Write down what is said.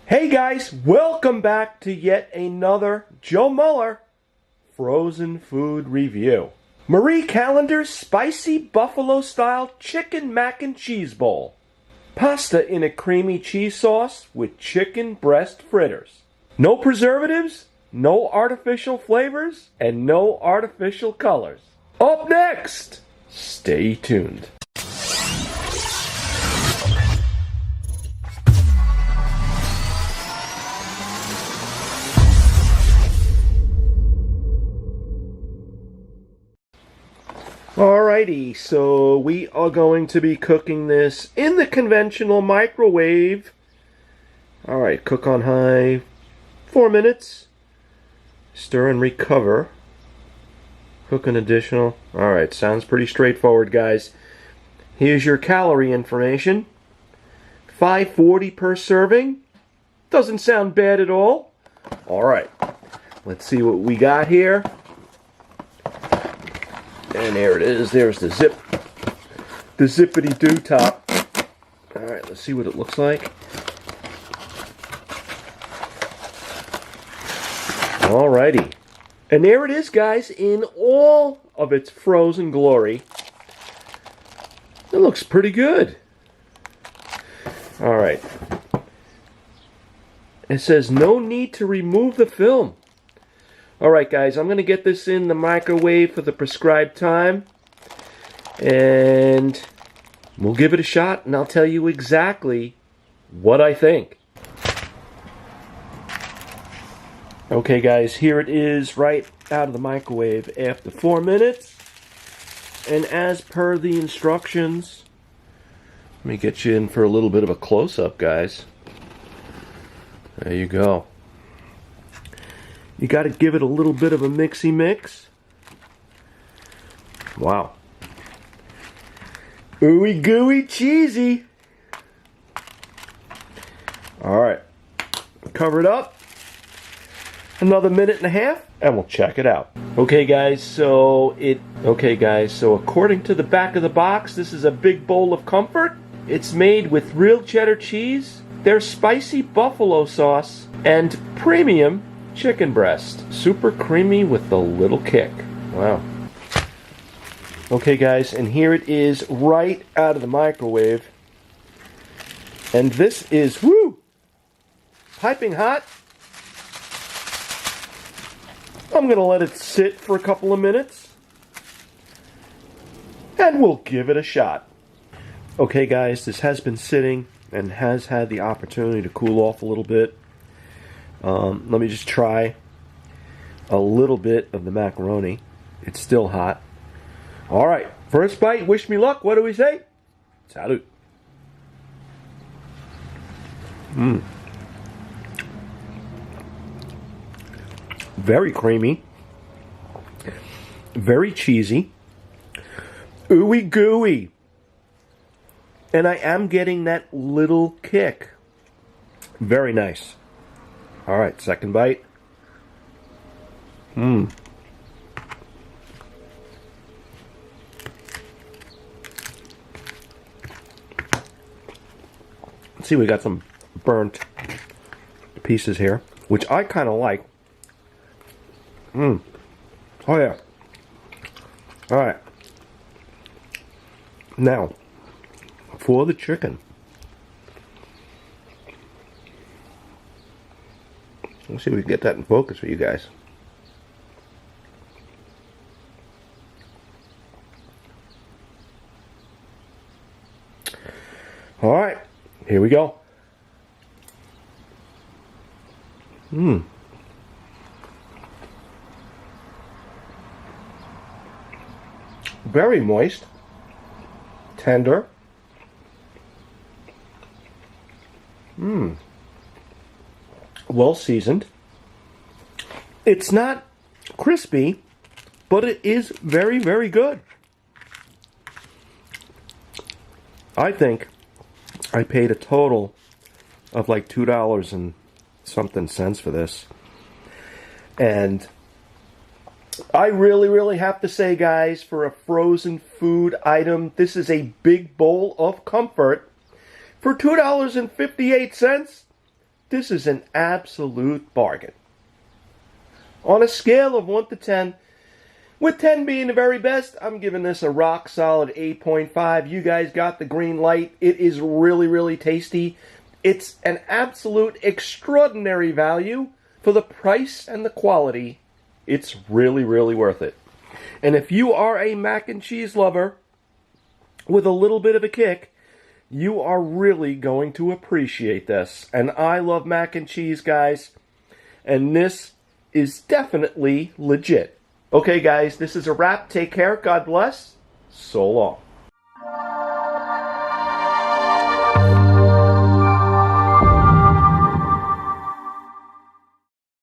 Hey guys, welcome back to yet another Joe Mueller frozen food review. Marie Callender's spicy buffalo-style chicken mac and cheese bowl. Pasta in a creamy cheese sauce with chicken breast fritters. No preservatives, no artificial flavors, and no artificial colors. Up next, stay tuned. Alrighty, so we are going to be cooking this in the conventional microwave. Alright, cook on high, 4 minutes. Stir and recover. Cook an additional. Alright, sounds pretty straightforward, guys. Here's your calorie information. 540 per serving. Doesn't sound bad at all. Alright, let's see what we got here. And there it is. There's the zippity-doo top. Alright, let's see what it looks like. Alrighty. And there it is, guys, in all of its frozen glory. It looks pretty good. Alright. It says no need to remove the film. Alright guys, I'm going to get this in the microwave for the prescribed time. And we'll give it a shot and I'll tell you exactly what I think. Okay guys, here it is right out of the microwave after 4 minutes. And as per the instructions, let me get you in for a little bit of a close-up, guys. There you go. You got to give it a little bit of a mixy mix. Wow. Ooey gooey cheesy. Alright. Cover it up. Another minute and a half and we'll check it out. Okay guys, so according to the back of the box, this is a big bowl of comfort. It's made with real cheddar cheese, their spicy buffalo sauce, and premium chicken breast. Super creamy with a little kick. Wow. Okay guys, and here it is right out of the microwave. And this is, woo, piping hot. I'm going to let it sit for a couple of minutes. And we'll give it a shot. Okay guys, this has been sitting and has had the opportunity to cool off a little bit. Let me just try a little bit of the macaroni. It's still hot. Alright, first bite, wish me luck. What do we say? Salud. Very creamy. Very cheesy. Ooey gooey. And I am getting that little kick. Very nice. Alright, second bite. Let's see, we got some burnt pieces here, which I kind of like. Oh yeah. Alright. Now, for the chicken. Let's see if we can get that in focus for you guys. Alright, here we go. Very moist. Tender. Well seasoned. It's not crispy, but it is very, very good. I think I paid a total of like $2 and something cents for this. And I really have to say, guys, for a frozen food item, this is a big bowl of comfort. For $2.58, this is an absolute bargain. On a scale of 1 to 10, with 10 being the very best, I'm giving this a rock solid 8.5. You guys got the green light. It is really, really tasty. It's an absolute extraordinary value for the price and the quality. It's really, really worth it. And if you are a mac and cheese lover with a little bit of a kick, you are really going to appreciate this. And I love mac and cheese, guys. And this is definitely legit. Okay, guys, this is a wrap. Take care. God bless. So long.